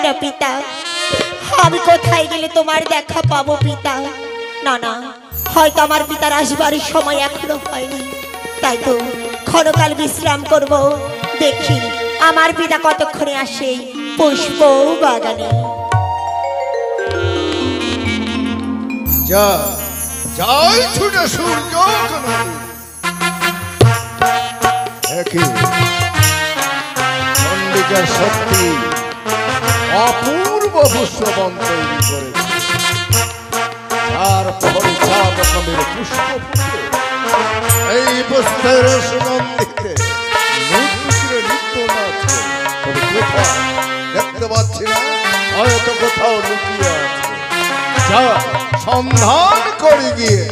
না পিতা, আমি কোথায় গেলে তোমার দেখা পাবো পিতা? না না, হয়তো আমার পিতার আসবার সময় এখনো হয়নি, তাই তো ক্ষণকাল বিশ্রাম করব, দেখি আমার পিতা কতক্ষণে আসে পুষ্প বাগানে। যা যাই ছুটে সূর্য একই চন্ডিকার শক্তি অপূর্ব পুষ্পবন তৈরি করেছে, তারপরে 4 রকমের পুষ্প ফুটে এই পুষ্পের সুগন্ধিতে নৃত্য নাচে। তবে কোথাও দেখতে পাচ্ছি না, হয়তো কোথাও লুকিয়ে আছে, যা সন্ধান করে গিয়ে।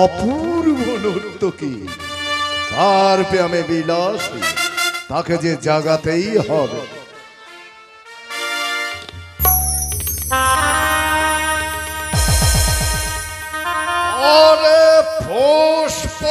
অপূর্ব নর্তকী, তার প্রেমে বিলাসী, তাকে যে জাগাতেই হবে। ওরে পুষ্প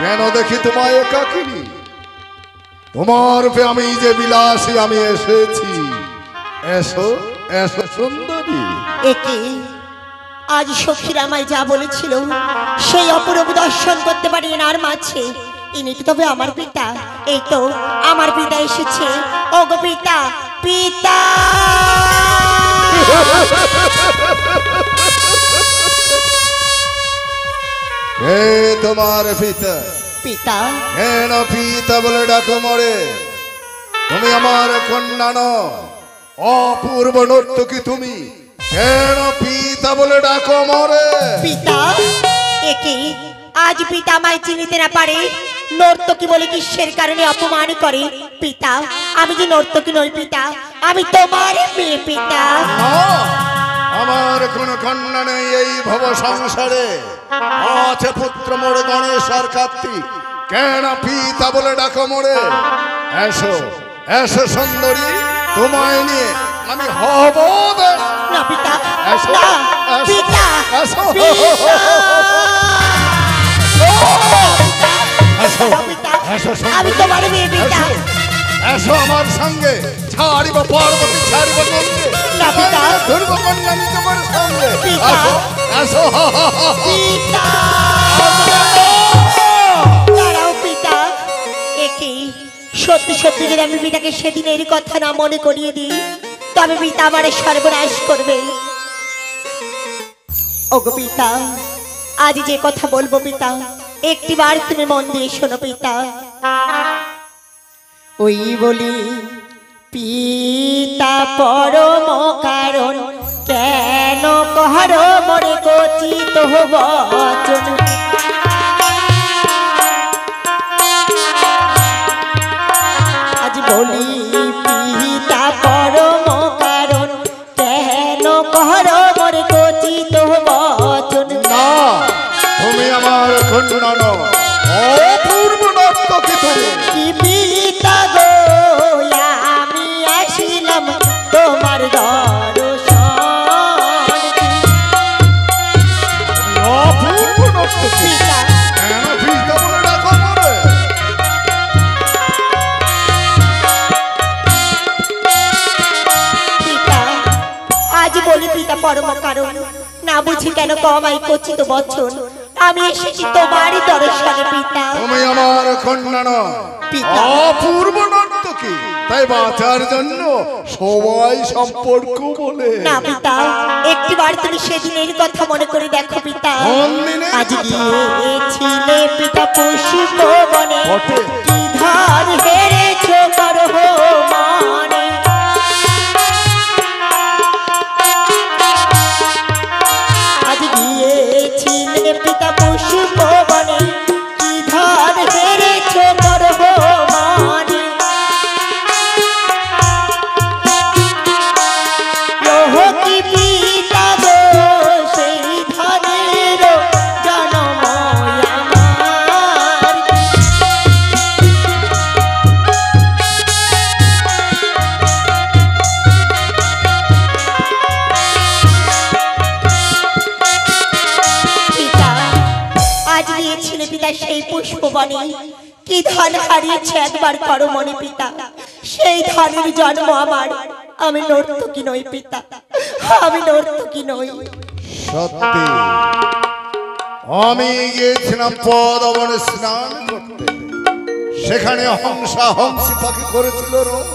কেন দেখি তোমায় একাকিনী, তোমার আমি যে বিলাসী আমি এসেছি, এসো এসো সুন্দরী। একে আজ সখীরা আমায় যা বলেছিল সেই অপূর্ব দর্শন করতে পারি এনার মাঝে, ইনি তো তবে আমার পিতা। এই তো আমার পিতা এসেছে, ওগো পিতা, পিতা। হে তোমার পিতা? পিতা কেন পিতা বলে ডাকো মরে? তুমি আমার কন্যা নও, অপূর্ব নর্তকী তুমি, কেন পিতা বলে ডাকো মরে? পিতা একে আজ পিতা আমায় চিনিতে না পারে, নর্তকী বলে কিসের কারণে অপমান করে? পিতা আমি যে নর্তকী নই পিতা, আমি তোমার মেয়ে পিতা। আমার কোন কন্যা নেই এই ভব সংসারে, আছে পুত্র মোর গণেশ আর কার্তিক, কেন পিতা বলে ডাকো মোরে? এসো এসো সুন্দরী, তোমায় নিয়ে আমি হব। না পিতা, এসো না পিতা, এসো এসো আমি তোমার মেয়ে পিতা। এসো আমার সঙ্গে, ছাড়িব পার্বতী, ছাড়িব নন্দী, না পিতা, ধরব কন্যা নিতে পারে সঙ্গে। পিতা, এসো পিতা, দাঁড়াও পিতা। একে সত্যি সত্যি যদি আমি পিতাকে সেদিনের কথা না মনে করিয়ে দিই, তবে পিতা আমার সর্বনাশ করবে। ওগো পিতা, আজ যে কথা বলবো পিতা, একটিবার তুমি মন দিয়ে শোনো পিতা। ওই বলি পিতা পরম কারণ, কেন কহর মরে কচিত বচন। আজ বলি পিতা পরম কারণ, কেন কহর মরে কচিত বচন। না, তুমি আমার কন্যা নও, অপূর্ব নর্তকী তুমি। কি পিতা গো, আমি আসিলাম তোমার দর্শন। অপূর্ব নর্তকী, পিতা, কেন পিতা বলে ডাকো মোরে? পিতা, আজ বলি পিতা পরম কারণ, না বুঝি কেন কমাই কচিত বচন। আমি এসেছি তোমারই দর্শনে পিতা। তুমি আমার কন্যা নও, পিতা। অপূর্ব নর্তকী, তাই বাঁচার জন্য সবাই সম্পর্ক বলে। না পিতা, একটিবার তুমি সেদিনের কথা মনে করে দেখো পিতা। কোন দিনে? আজ গিয়েছিলে পিতা পুষ্প বনে, বটে। কি ধার হেরেছ করহ মনে। আজ গিয়েছিলে পিতা পুষ্প বনে, কি ধার হেরেছ করহ মনে। লোহ কি পিতা গো, সেই ধনের জনম আমার। পিতা, আজ গিয়েছিল পিতা সেই পুষ্পবনে, কি ধন হারিয়েছে একবার করো মনে পিতা। সেই ধনের জন্ম আমার, আমি নর্তকী নই পিতা, আমি নর্তকী নই। সত্যি আমি গিয়েছিলাম পদবনে স্নান করতে, সেখানে হংসা হংসী পাখি করেছিল রোদ।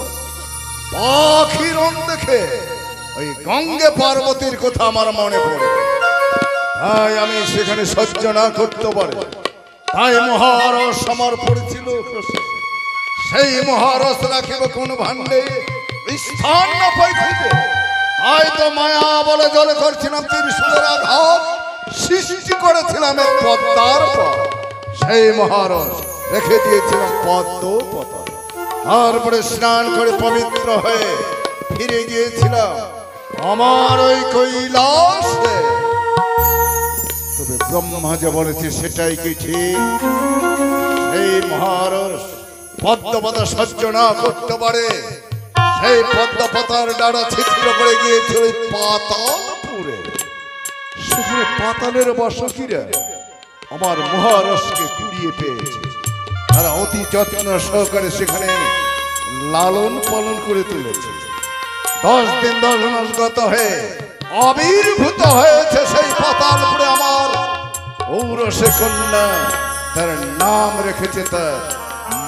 পাখি রং দেখে ওই গঙ্গে পার্বতীর কথা আমার মনে পড়ে, তাই আমি সেখানে সহ্য না করতে পারি, তাই মহারস আমার পড়েছিল। সেই মহারস রাখিব কোন ভান্ডে, স্থান না পাই খুঁজে, তাই তো মায়া বলে জলে করছিলাম ত্রিশূলের আঘাত, সৃষ্টি করেছিলাম এক পদ্মার পর। সেই মহারস রেখে দিয়েছিলাম পদ্ম পতন, তারপরে স্নান করে পবিত্র হয়ে ফিরে গিয়েছিলাম আমার ওই কৈলাসে। তবে ব্রহ্মা যে বলেছে সেটাই কি ঠিক? সেই মহারস পদ্মপাতা সহ্য না করতে পারে, সেই পদ্মপাতার ডানা ছিদ্র করে গিয়েছিল পাতালপুরে। সেখানে পাতালের বাসকিরা আমার মহারসকে কুড়িয়ে পেয়েছে, তারা অতি যত্ন সহকারে সেখানে লালন পালন করে তুলেছে। 10 দিন 10 মাস গত হয়ে আবির্ভূত হয়েছে সেই পাতালপুরে আমার ঔরসে কন্যা, তার নাম রেখেছে তার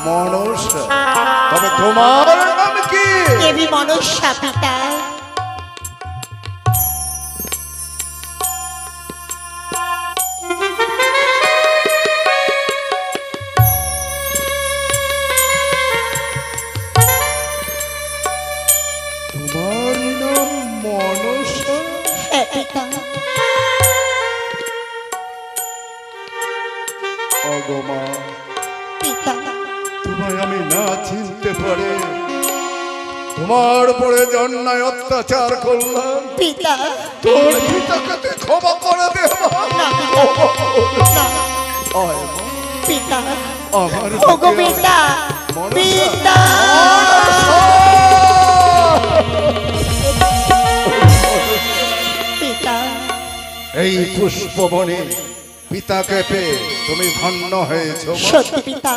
মনসা। তবে তোমার নাম কি? দেবী মনসা পিতা। তোমার নাম মনসা? হ্যাঁ পিতা। অগমা, পিতা, তোমায় আমি না চিনতে পারে তোমার পরে অন্যায় অত্যাচার করলাম। পিতা, তোর পিতাকে তুই ক্ষমা করে দে মা। না পিতা, না আয় মা, পিতা। আমার ওগো পিতা, পিতা। পিতা, এই পুষ্পবনে পিতাকে পেয়ে তুমি ধন্য হয়েছ মা। সত্যি পিতা,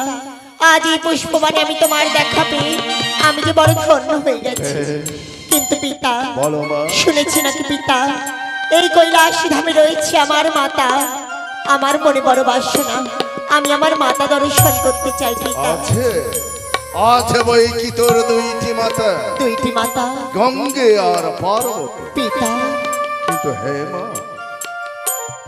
আজ এই পুষ্পবনে আমি তোমার দেখা পেয়ে আমি যে বড় ধন্য হয়ে গেছি। কিন্তু পিতা, বলো মা। শুনেছি নাকি পিতা, এই কৈলাস ধামে রয়েছে আমার মাতা। আমার মনে বড় বাসনা, আমি আমার মাতা দর্শন করতে চাই পিতা। আছে আছে বই কি তোর দুইটি মাতা, দুইটি মাতা গঙ্গে আর পার্বতী। পিতা। কিন্তু হে মা,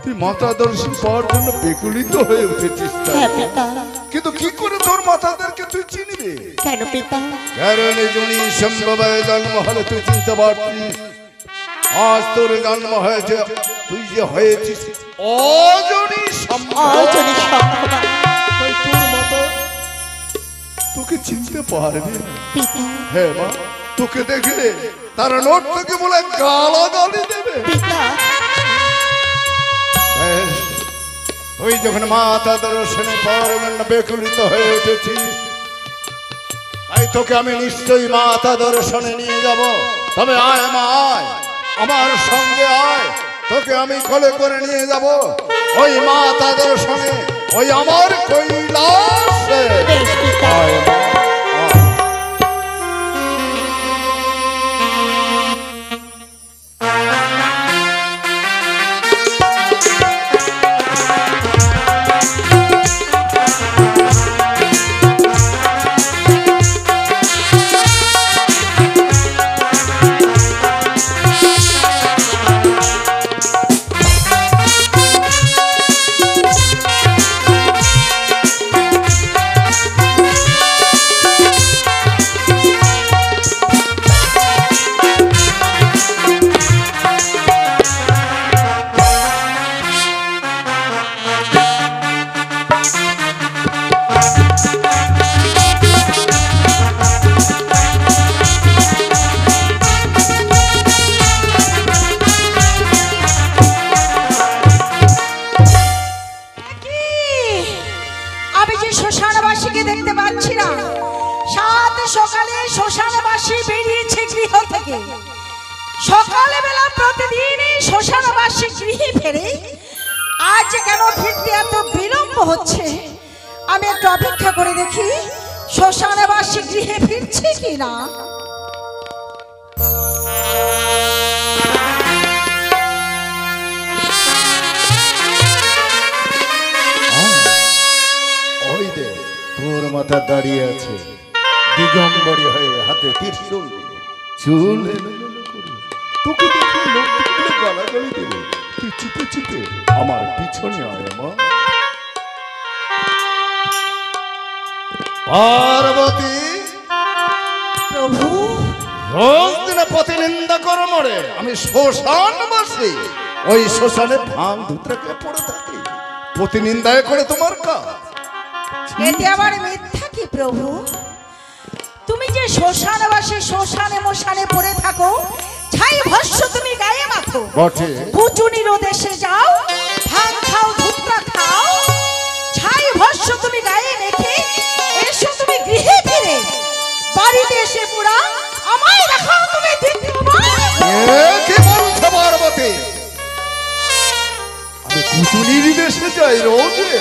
তুই মাতা দর্শন পাওয়ার জন্য বিকুলিত হয়ে উঠেছিস তাই। হ্যাঁ পিতা। কিন্তু কি করে তোর মাতাদেরকে তুই চিনবি? কেন পিতা? কারণ জনি সম্ভব জন্ম হলে তুই চিনতে পারছিস। আজ তোর জন্ম হয়েছে, তুই যে হয়েছিস অজনি সম্ভব। অজনি সম্ভব। তাই তোর মাতা তোকে চিনতে পারবে না। পিতা। হ্যাঁ মা, তোকে দেখলে তারা নোট থেকে বলে গালাগালি দেবে। পিতা। বেশ, তুই যখন মাতা দর্শনে পাওয়ার জন্য বেকুলিত হয়ে উঠেছিস, তাই তোকে আমি নিশ্চয়ই মাতা দর্শনে নিয়ে যাব। তবে আয় মা, আয় আমার সঙ্গে আয়, তোকে আমি কোলে করে নিয়ে যাব ওই মাতা দর্শনে, ওই আমার কৈলাসে। বেশ পিতা। আয় মা, আয়। আমি যে শ্মশানবাসীকে দেখতে পাচ্ছি না। সাত সকালে শ্মশানবাসী বেরিয়েছে গৃহ থেকে। সকালবেলা প্রতিদিনই শ্মশানবাসী গৃহে ফেরে, আজ কেন ফিরতে এত বিলম্ব হচ্ছে? আমি একটু অপেক্ষা করে দেখি শ্মশানবাসী গৃহে ফিরছে কিনা। ওই দে তোর মাথা দাঁড়িয়ে আছে দিগম্বরী হয়ে, হাতে ত্রিশূল, চুল এলোমেলো করে। তোকে দেখে লোকগুলো গালাগালি দেবে, তুই চুপে চুপে আমার পিছনে আয় মা। পার্বতী, প্রভু, রোজ দিনে পথে নিন্দা করো মরে। আমি শ্মশান বাসী, ওই শ্মশানে ভাঙ ধুতরাকে পড়ে থাকি, পতি নিন্দায় করে তোমার কাজ। এতে আবার মিথ্যা কি প্রভু? তুমি যে শ্মশানবাসী শ্মশানে মশানে পড়ে থাকো, ছাই ভস্য তুমি গায়ে মাখো, বটে কুচুনির দেশে যাও, ভাং খাও, ধুতরা খাও, ছাই ভস্য তুমি গায়ে মেখে এসো তুমি গৃহে ফিরে। বাড়িতে এসে পুরা আমায় দেখাও তুমি দ্বিতীয়বার। কি বলছো পার্বতী? আমি কুচুনির দেশে যাই রোজে?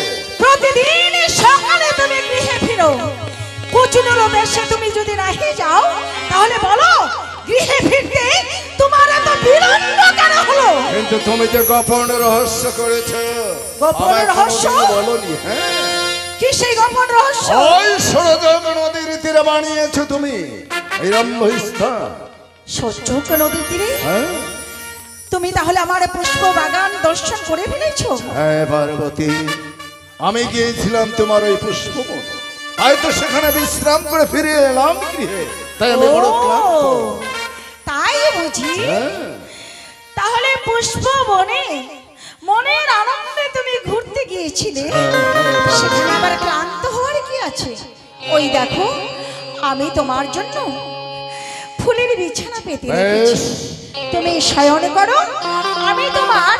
প্রতিদিন সকালে তুমি গৃহে ফিরো, কুচুনির দেশে তুমি যদি রাহি যাও তাহলে বলো গৃহে ফিরতে তোমার এত বিলম্ব কেন হলো? কিন্তু তুমি যে গোপন রহস্য করেছো, গোপন আমায় রহস্য? কোনোদিনও বলোনি। হ্যাঁ, কি সেই গোপন রহস্য? ওই সরজম নদীর তীরে বানিয়েছো তুমি এই রম্ভস্থান। সহ্যক নদীর তীরে? হ্যাঁ তুমি তাহলে আমার পুষ্প বাগান দর্শন করে ফেলেছো? হ্যাঁ পার্বতী, আমি গিয়েছিলাম তোমার ওই পুষ্পবন, হয়তো সেখানে বিশ্রাম করে ফিরে এলাম গৃহে, তাই আমি বড় ক্লান্ত। ও, তাই বুঝি? হ্যাঁ, তাহলে পুষ্প বনে মনের আনন্দে তুমি ঘুরতে গিয়েছিলে, সেখানে আবার ক্লান্ত হওয়ার কি আছে? ওই দেখো, আমি তোমার জন্য ফুলের বিছানা পেতে রেখেছি, বেশ তুমি শয়ন করো, আমি তোমার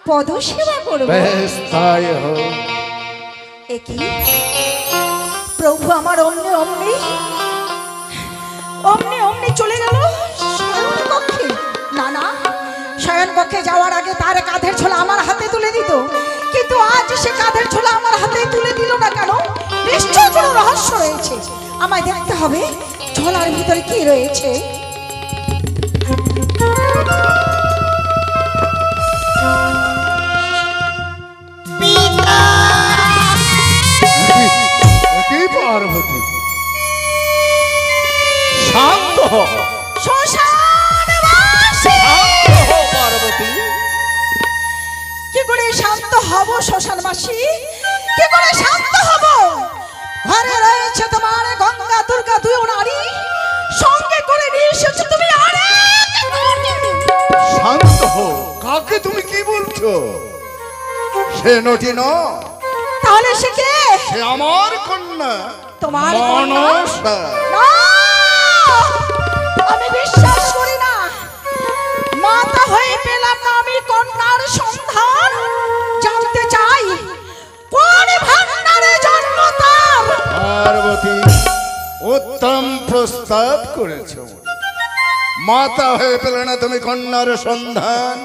পদসেবা করব। বেশ তাই হোক। একই প্রভু আমার অমনি অমনি অমনি অমনি চলে গেল শয়ন কক্ষে। না না, শয়ন কক্ষে যাওয়ার আগে তার কাঁধের ছোলা আমার হাতে তুলে দিত, কিন্তু আজ সে কাঁধের ছোলা আমার হাতে তুলে দিল না কেন? নিশ্চয় কোনো রহস্য রয়েছে, আমায় দেখতে হবে ছোলার ভিতরে কি রয়েছে। কি পার্বতী, হব শ্মশানবাসী? কি করে শান্ত হব? ঘরে রয়েছে তোমার গঙ্গা দুর্গা দুই নারী, সঙ্গে করে নিয়ে এসেছো তুমি আরেক নারী। শান্ত হো। কাকে তুমি কি বলছো? সে নটি ন, তাহলে সে কে? সে আমার কন্যা তোমার কন্যা? মনসা। না, আমি বিশ্বাস করি না। মাতা হয়ে পেলাম না আমি কন্যার সন্ধান। জানতে চাই কোন ভান্ডারে জন্ম তার। পার্বতী, উত্তম প্রস্তাব করেছ। মাতা হয়ে পেলে না তুমি কন্যার সন্ধান,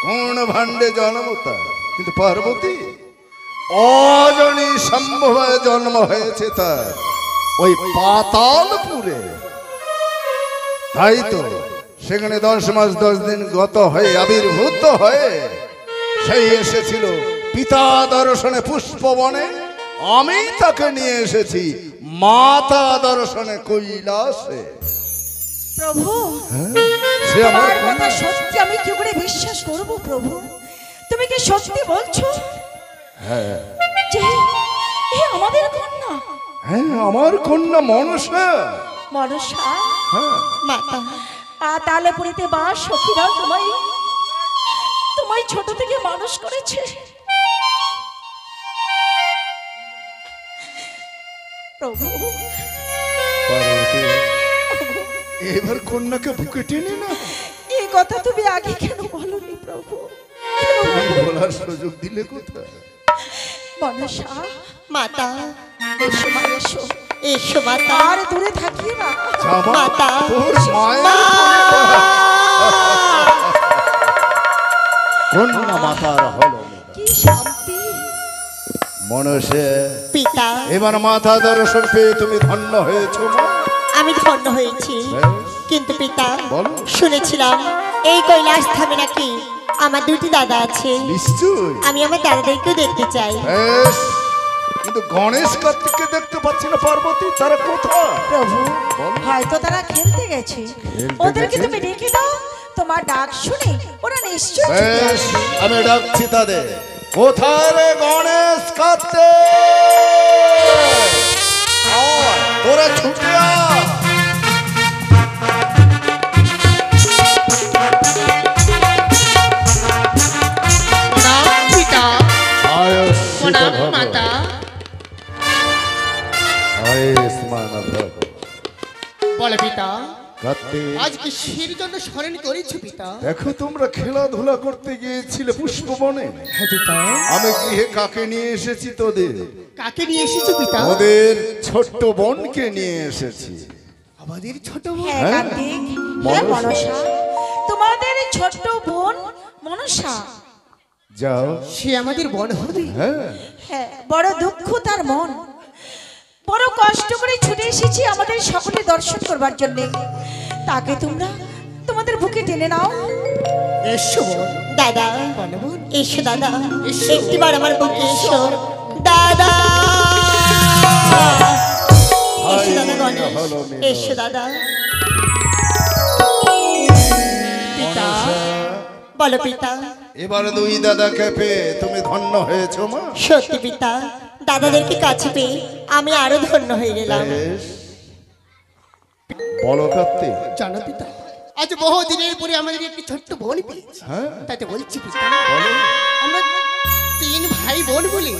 কোন ভাণ্ডে জন্মতা। কিন্তু পার্বতী, অজনী সম্ভবে জন্ম হয়েছে তার ওই পাতালপুরে। তাই তো সেখানে 10 মাস 10 দিন গত হয়ে আবির্ভূত হয়ে সেই এসেছিল পিতা দর্শনে পুষ্পবনে। আমি তাকে নিয়ে এসেছি মাতা দর্শনে কৈলাসে। প্রভু, সে আমার তোমার কথা সত্যি আমি কি করে বিশ্বাস করব? প্রভু, তুমি কি সত্যি বলছো হ্যাঁ, যে এ আমাদের কন্যা হ্যাঁ, আমার কন্যা মনসা। মনসা? হ্যাঁ, মাতা, তাহলে পুরীতে বাস সখীরা তোমায় তোমায় ছোট থেকে মানুষ করেছে। প্রভু, পার্বতী, এবার কন্যাকে বুকে টেনে না, এই কথা তুমি আগে কেন বলনি প্রভু? বলার সুযোগ দিলে কোথায়? মনসা, মাতা, এসো মা, এসো। এসো মাতা। আর দূরে থাকি না। জামা, মাতা। তোর মায়ের কন্যা মাতার হলো কি শান্তি। মনসে। পিতা, এবার মাথা দর্শন পেয়ে তুমি ধন্য হয়েছো মা। আমি ধন্য হয়েছি, কিন্তু পিতা বলো। শুনেছিলাম এই কৈলাস ধামে নাকি আমার 2টি দাদা আছে। নিশ্চয়। আমি আমার দাদাদেরকেও দেখতে চাই। বেশ, কিন্তু গণেশ কার্তিককে দেখতে পাচ্ছি না পার্বতী, তারা কোথায়? প্রভু, বলো। হয়তো তারা খেলতে গেছে। খেলতে ওদেরকে গেছে? তুমি ডেকে দাও। তোমার ডাক শুনে ওরা নিশ্চয়ই ছুটে বেশ, আসবে। আমি ডাকছি তাদের। কোথায় রে গণেশ কার্তিক? আয়, তোরা ছুটে আয়। প্রণাম পিতা, আয়ুষ্মান প্রণাম ভব। মাতা। আয়ুষ্মান ভব। বলে পিতা, কার্তিক, আজকে কিসের জন্য স্মরণ করেছো পিতা? দেখো তোমরা খেলাধুলা করতে গিয়েছিলে পুষ্পবনে। হ্যাঁ পিতা, আমি গৃহে কাকে নিয়ে এসেছি তোদের? কাকে নিয়ে এসেছো পিতা? ওদের ছোট্ট বোনকে নিয়ে এসেছি। আমাদের ছোট বোন। হ্যাঁ হ্যাঁ। কার্তিক, হ্যাঁ মনসা, তোমাদের ছোট্ট বোন মনসা। যাও। সে আমাদের বোন হবে। হ্যাঁ, হ্যাঁ, বড় দুঃখ তার মন। বড় কষ্ট করে ছুটে এসেছি আমাদের সকলে দর্শন করবার জন্য। তাকে তোমরা তোমাদের বুকে টেনে নাও। এসো বোন। দাদা, বলো বোন। এসো দাদা, এসো। একটিবার আমার বুকে এসো। দাদা, এসো দাদা গণেশ, এসো দাদা। পিতা, বলো পিতা। এবার 2 দাদাকে পেয়ে তুমি ধন্য হয়েছো মা। সত্যি পিতা, দাদাদেরকে কাছে পেয়ে আমি আরো ধন্য হয়ে গেলাম। বেশ, বলো কার্তিক। জানো পিতা, আজ বহুদিনের পরে আমাদের একটি ছোট্ট বোন পেয়েছি। হ্যাঁ, তাতে বলছি পিতা, বলো। আমরা 3 ভাই বোন বলে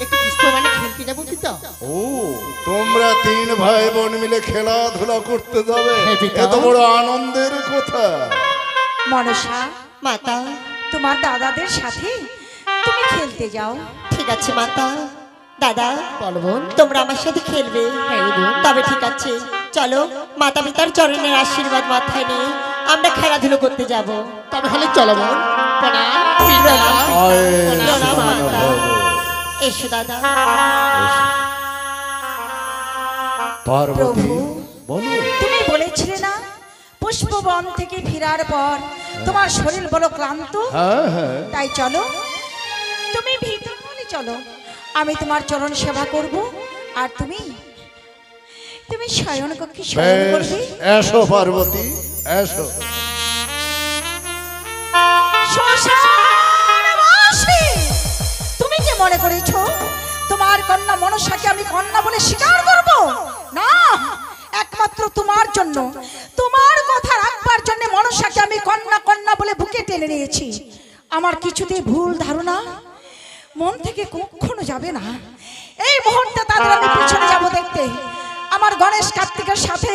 একটু পুষ্পবনে খেলতে যাবো পিতা। ও, তোমরা 3 ভাই বোন মিলে খেলাধুলা করতে যাবে? হ্যাঁ, পিতা। এত বড় আনন্দের কথা। মনসা, মাতা, তোমার দাদাদের সাথে তুমি খেলতে যাও। ঠিক আছে মাতা। দাদা, বলো বোন। তোমরা আমার সাথে খেলবে? হ্যাঁ বোন। তবে ঠিক আছে, চলো মাতা পিতার চরণের আশীর্বাদ মাথায় নিয়ে আমরা খেলাধুলো করতে যাব। তবে হলে চলো বোন। প্রণাম পিতা। আয়ুষ্মান মাতা। ভব। এসো দাদা। পার্বতী, প্রভু, বলো। তুমি বলেছিলে না পুষ্পবন থেকে ফেরার পর তোমার শরীর বড় ক্লান্ত। হ্যাঁ, হ্যাঁ, তাই চলো, তুমি ভিতর বলে চলো, আমি তোমার চরণ সেবা করব। আর তুমি তুমি শয়ন কক্ষে শয়ন বেশ, করবে। এসো পার্বতী, এসো। শ্মশানবাসী, তুমি মনে করেছো তোমার কন্যা মনসাকে আমি কন্যা বলে স্বীকার করব? না, একমাত্র তোমার জন্য, তোমার কথা রাখবার জন্য মনসাকে আমি কন্যা কন্যা বলে বুকে টেনে নিয়েছি। আমার কিছুতেই ভুল ধারণা মন থেকে কখনো যাবে না। এই মুহূর্তে তাদের আমি পিছনে যাব দেখতে। আমার গণেশ কার্তিকের সাথে